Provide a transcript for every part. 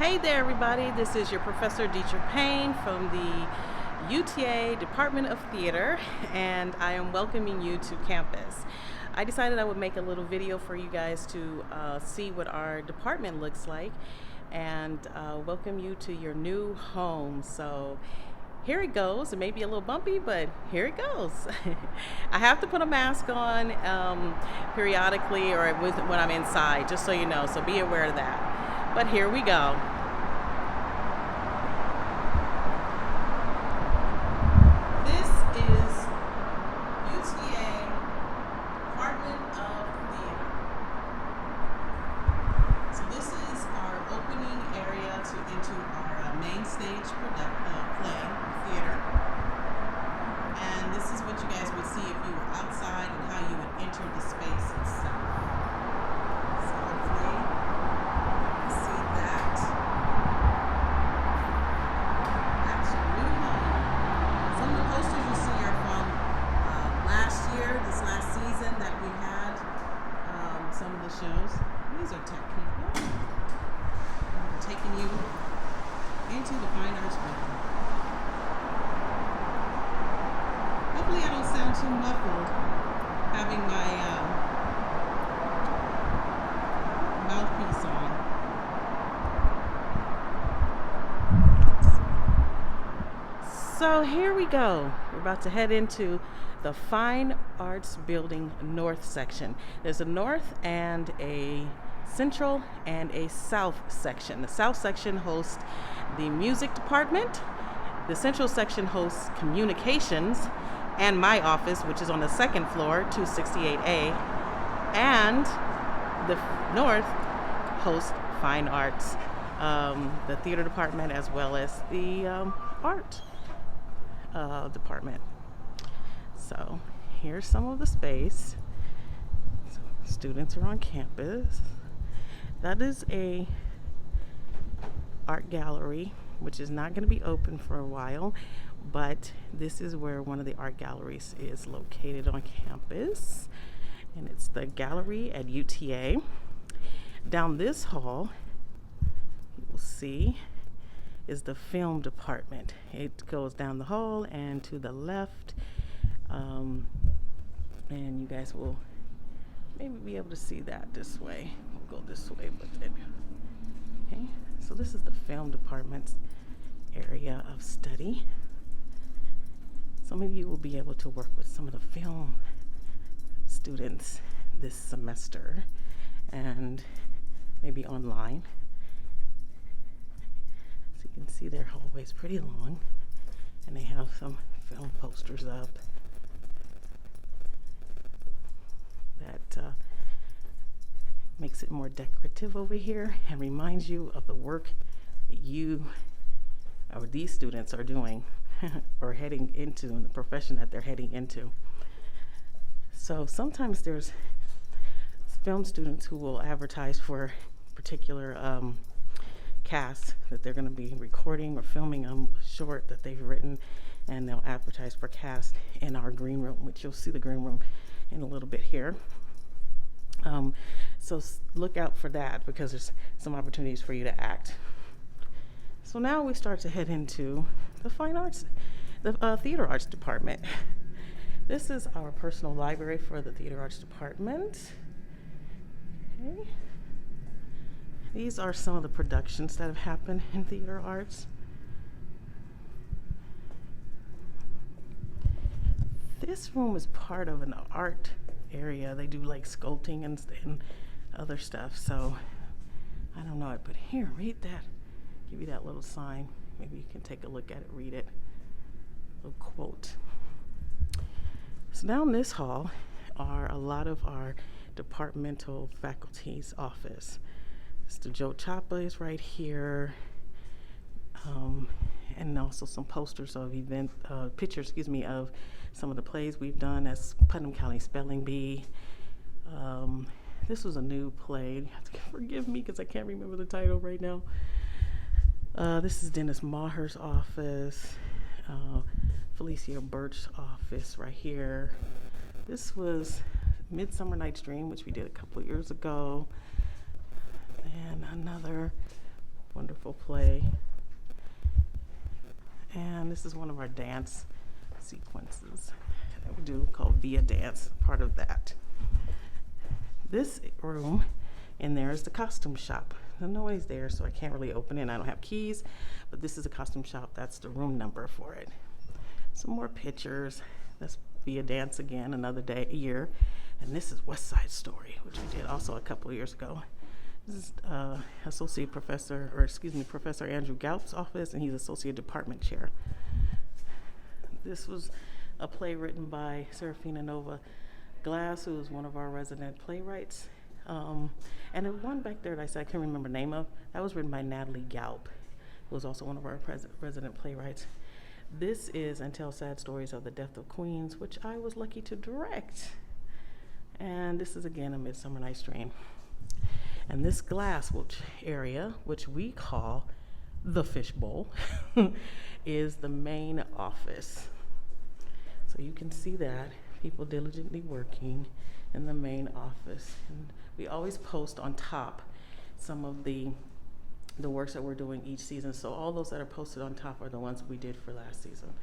Hey there, everybody. This is your Professor Dietrich Payne from the UTA Department of Theater, and I am welcoming you to campus. I decided I would make a little video for you guys to see what our department looks like and welcome you to your new home. So here it goes. It may be a little bumpy, but here it goes. I have to put a mask on periodically or when I'm inside, just so you know, so be aware of that. But here we go. This is UTA Department of Theater. So this is our opening area into our main stage play theater. And this is what you guys would see if you were outside and how you would enter the space itself. So hopefully you can see that. That's your new home. Some of the posters you see are from this last season that we had some of the shows. These are tech people. We're taking you into the fine arts building. Hopefully I don't sound too muffled having my mouthpiece on. So here we go. We're about to head into the Fine Arts Building North section. There's a north and a central and a south section. The south section hosts the music department. The central section hosts communications and my office, which is on the second floor, 268A. And the north hosts fine arts, the theater department, as well as the art department. So here's some of the space. So students are on campus. That is a art gallery, which is not going to be open for a while, but this is where one of the art galleries is located on campus, and it's the gallery at UTA. Down this hall, you will see, is the film department. It goes down the hall and to the left, and you guys will maybe be able to see that this way. We'll go this way with it. Okay, so this is the film department's area of study. Some of you will be able to work with some of the film students this semester and maybe online. So you can see their hallway's pretty long, and they have some film posters up that makes it more decorative over here and reminds you of the work that you or these students are doing or heading into, in the profession that they're heading into. So sometimes there's film students who will advertise for particular casts that they're going to be recording or filming a short that they've written, and they'll advertise for cast in our green room, which you'll see the green room in a little bit here. So look out for that, because there's some opportunities for you to act. So now we start to head into the fine arts, the theater arts department. This is our personal library for the theater arts department. Okay. These are some of the productions that have happened in theater arts. This room is part of an art area. They do like sculpting and other stuff. So I don't know it, but here, read that. Give you that little sign. Maybe you can take a look at it, read it. A little quote. So down this hall are a lot of our departmental faculty's office. Mr. Joe Chapa is right here. And also some posters of pictures, of some of the plays we've done as Putnam County Spelling Bee. This was a new play. You have to forgive me because I can't remember the title right now. This is Dennis Maher's office, Felicia Birch's office right here. This was Midsummer Night's Dream, which we did a couple of years ago. And another wonderful play. And this is one of our dance sequences that we do called Via Dance, part of that. This room in there is the costume shop. Nobody's there, so I can't really open it. I don't have keys, but this is a costume shop. That's the room number for it. Some more pictures. That's Via Dance again, another day, a year. And this is West Side Story, which we did also a couple of years ago. This is Professor Andrew Galp's office, and he's Associate Department Chair. This was a play written by Serafina Nova Glass, who is one of our resident playwrights. And the one back there that I said I can't remember the name of, that was written by Natalie Galp, who was also one of our resident playwrights. This is And Tell Sad Stories of the Death of Queens, which I was lucky to direct. And this is again A Midsummer Night's Dream. And this glass area, which we call the fishbowl, is the main office. So you can see that, people diligently working in the main office. And we always post on top some of the works that we're doing each season. So all those that are posted on top are the ones we did for last season.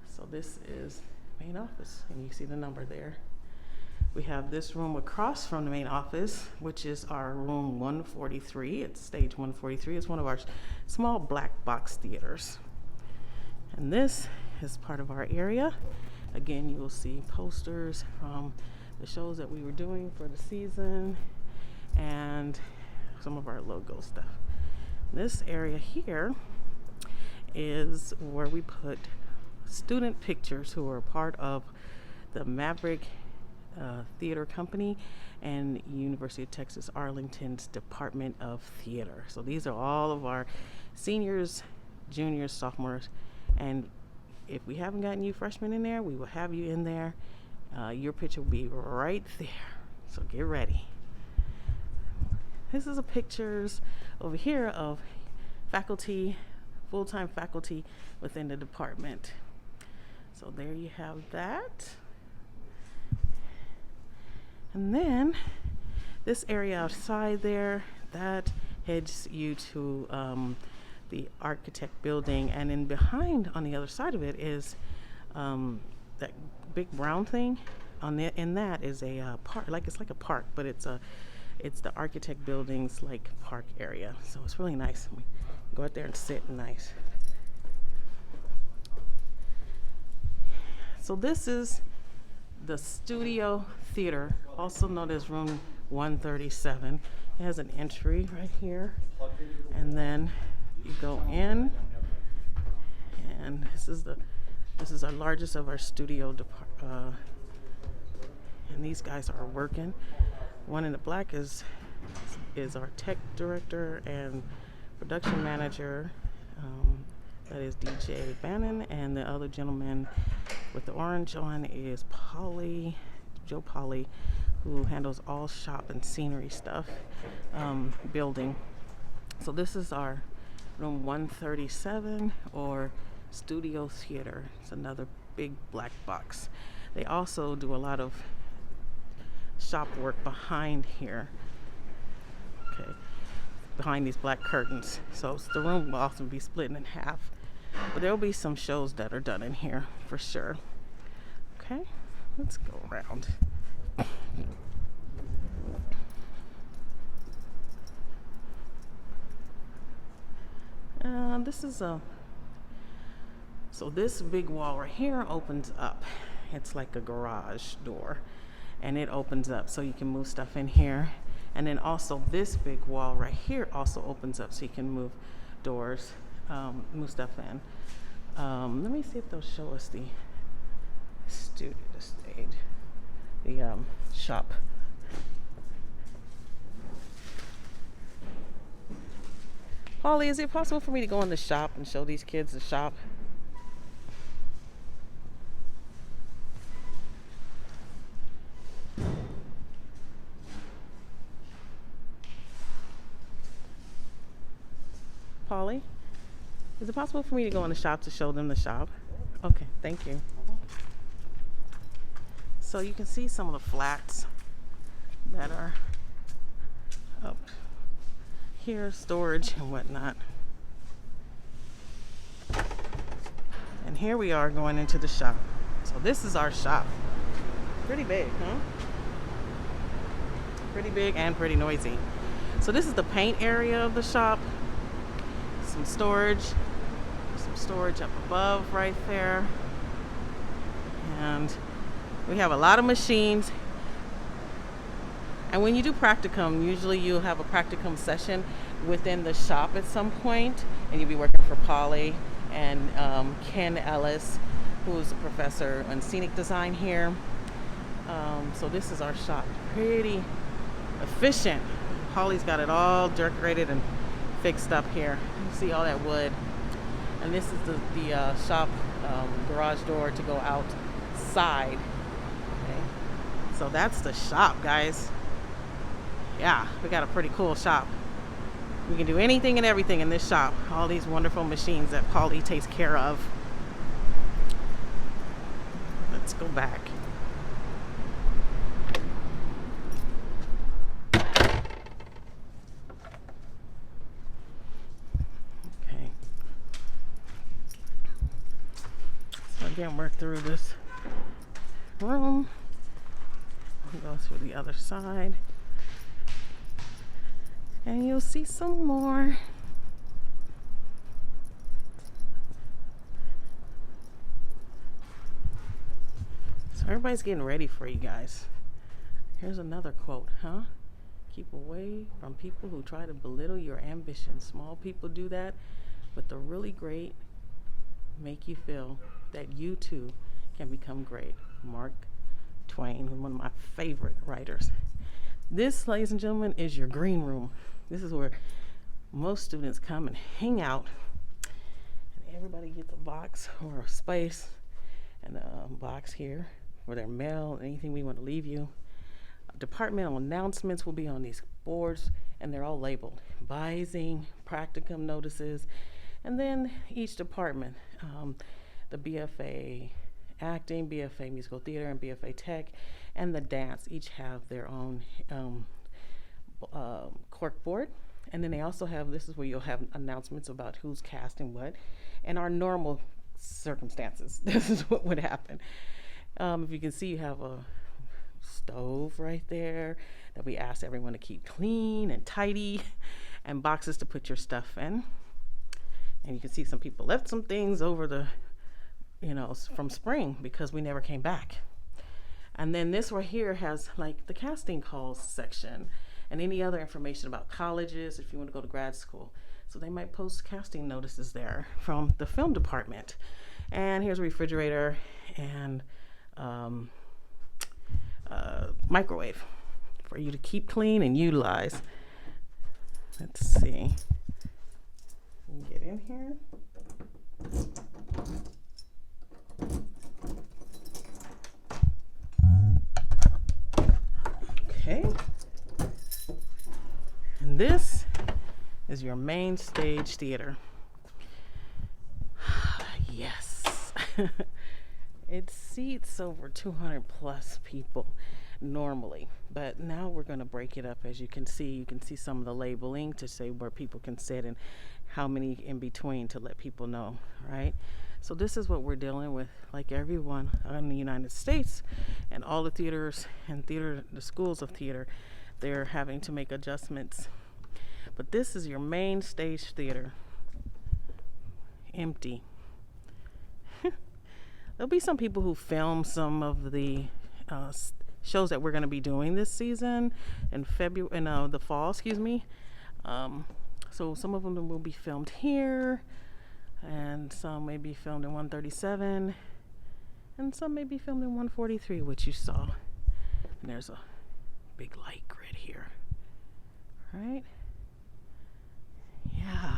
So this is main office, and you see the number there. We have this room across from the main office, which is our room 143. It's stage 143. It's one of our small black box theaters. And this is part of our area. Again, you will see posters from the shows that we were doing for the season and some of our logo stuff. This area here is where we put student pictures who are part of the Maverick Theater Company and University of Texas Arlington's Department of Theater. So these are all of our seniors, juniors, sophomores, and if we haven't gotten you freshmen in there, we will have you in there. Your picture will be right there, so get ready. This is a pictures over here of faculty, full-time faculty within the department. So there you have that. And then this area outside there, that heads you to the architect building, and then behind on the other side of it is that big brown thing. In that is a park, it's like a park, but it's the architect building's like park area. So it's really nice. We go out there and sit nice. So this is the studio theater, also known as room 137. It has an entry right here, and then you go in, and this is our largest of our studio and these guys are working. One in the black is our tech director and production manager, that is DJ Bannon, and the other gentleman with the orange on is Joe Polly, who handles all shop and scenery stuff, building. So this is our room 137, or studio theater. It's another big black box. They also do a lot of shop work behind here, okay, behind these black curtains. So the room will often be split in half, but there will be some shows that are done in here for sure. Okay, let's go around. So this big wall right here opens up. It's like a garage door, and it opens up so you can move stuff in here. And then also this big wall right here also opens up so you can move doors, move stuff in. Let me see if they'll show us the shop. Holly, is it possible for me to go in the shop and show these kids the shop? Polly, is it possible for me to go in the shop to show them the shop? Okay, thank you. So you can see some of the flats that are up here, storage and whatnot. And here we are going into the shop. So this is our shop. Pretty big, huh? Pretty big and pretty noisy. So this is the paint area of the shop. Some storage up above right there. And we have a lot of machines. And when you do practicum, usually you'll have a practicum session within the shop at some point, and you'll be working for Polly and Ken Ellis, who is a professor in scenic design here. So this is our shop. Pretty efficient. Polly's got it all decorated and fixed up here. You see all that wood. And this is the shop garage door to go outside. Okay. So that's the shop, guys. Yeah, we got a pretty cool shop. We can do anything and everything in this shop. All these wonderful machines that Polly takes care of. Let's go back. Okay. So again, we're through this room. We'll go through the other side. And you'll see some more. So everybody's getting ready for you guys. Here's another quote, huh? Keep away from people who try to belittle your ambition. Small people do that, but the really great make you feel that you too can become great. Mark Twain, one of my favorite writers. This, ladies and gentlemen, is your green room. This is where most students come and hang out, and everybody gets a box or a space and a box here for their mail, anything we want to leave you. Departmental announcements will be on these boards, and they're all labeled. Vising, practicum notices, and then each department, the BFA acting, BFA musical theater, and BFA tech, and the dance each have their own cork board. And then they also have, this is where you'll have announcements about who's casting what, and our normal circumstances. This is what would happen. If you can see, you have a stove right there that we ask everyone to keep clean and tidy, and boxes to put your stuff in. And you can see some people left some things over the, from spring because we never came back. And then this right here has like the casting calls section and any other information about colleges if you want to go to grad school. So they might post casting notices there from the film department. And here's a refrigerator and microwave for you to keep clean and utilize. Let's see. Get in here. Okay. And this is your main stage theater. Yes. It seats over 200 plus people normally, but now we're going to break it up. As you can see some of the labeling to say where people can sit and how many in between to let people know, right? So this is what we're dealing with, like everyone in the United States and all the theaters and the schools of theater, they're having to make adjustments. But this is your main stage theater. Empty. There'll be some people who film some of the shows that we're going to be doing this season in the fall, so some of them will be filmed here, and some may be filmed in 137, and some may be filmed in 143, which you saw. And there's a big light grid here, right? Yeah.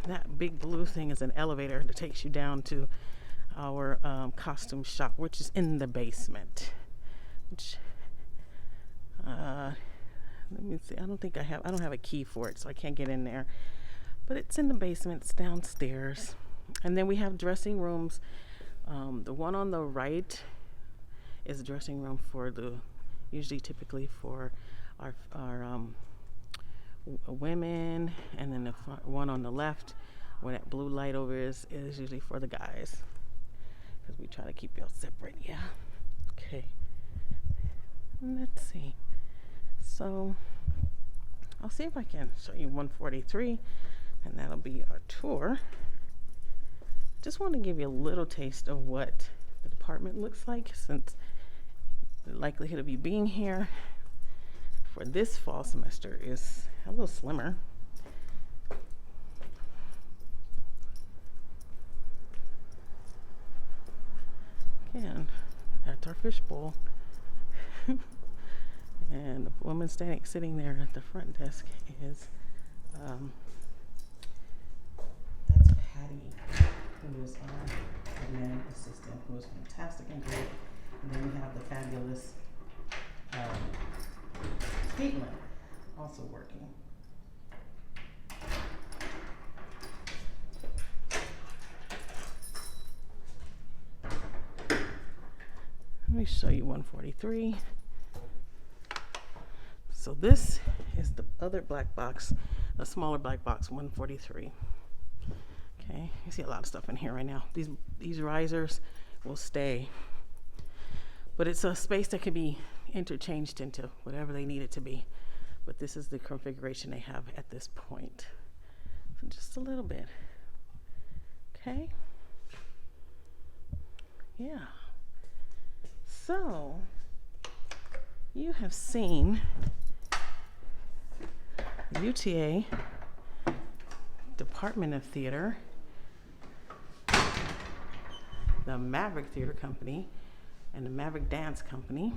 That big blue thing is an elevator that takes you down to our costume shop, which is in the basement. Let me see. I don't have a key for it, so I can't get in there. But it's in the basement. It's downstairs. And then we have dressing rooms. The one on the right is a dressing room for typically for our women, and then the one on the left, where that blue light over is usually for the guys, because we try to keep y'all separate. Yeah. Okay. Let's see. So I'll see if I can show you 143, and that'll be our tour. Just want to give you a little taste of what the department looks like, since the likelihood of you being here for this fall semester is a little slimmer. Again, that's our fishbowl. And the woman sitting there at the front desk is that's Patty, who is our admin assistant, who is fantastic and great. And then we have the fabulous Caitlin also working. Let me show you 143. So this is the other black box, the smaller black box, 143. Okay, you see a lot of stuff in here right now. These risers will stay, but it's a space that can be interchanged into whatever they need it to be. But this is the configuration they have at this point. So just a little bit. Okay. Yeah. So you have seen the UTA Department of Theater, the Maverick Theater Company, and the Maverick Dance Company,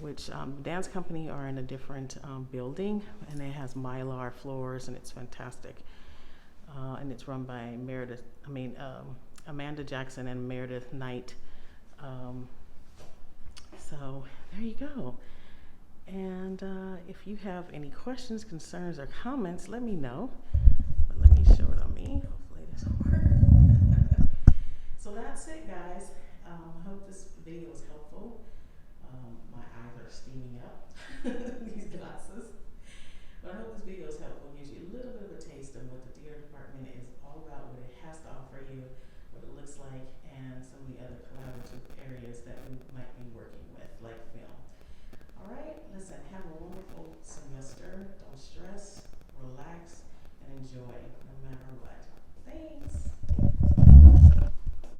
which dance company are in a different building, and it has mylar floors, and it's fantastic. And it's run by Amanda Jackson and Meredith Knight. So there you go. And if you have any questions, concerns, or comments, let me know. But let me show it on me. Hopefully this will work. So that's it, guys. I hope this video was helpful.